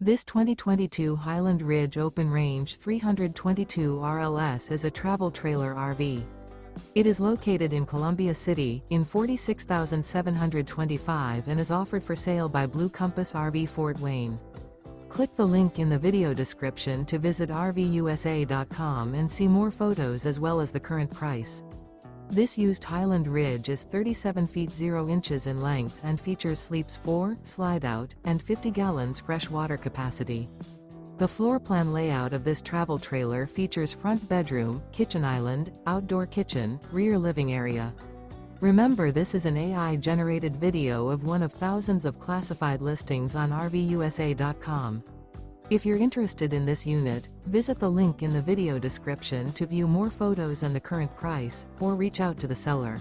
This 2022 Highland Ridge Open Range 322 RLS is a travel trailer RV. It is located in Columbia City, in 46,725 and is offered for sale by Blue Compass RV Fort Wayne. Click the link in the video description to visit RVUSA.com and see more photos as well as the current price. This used Highland Ridge is 37 feet 0 inches in length and features sleeps 4, slide-out, and 50 gallons fresh water capacity. The floor plan layout of this travel trailer features front bedroom, kitchen island, outdoor kitchen, rear living area. Remember, this is an AI-generated video of one of thousands of classified listings on RVUSA.com. If you're interested in this unit, visit the link in the video description to view more photos and the current price, or reach out to the seller.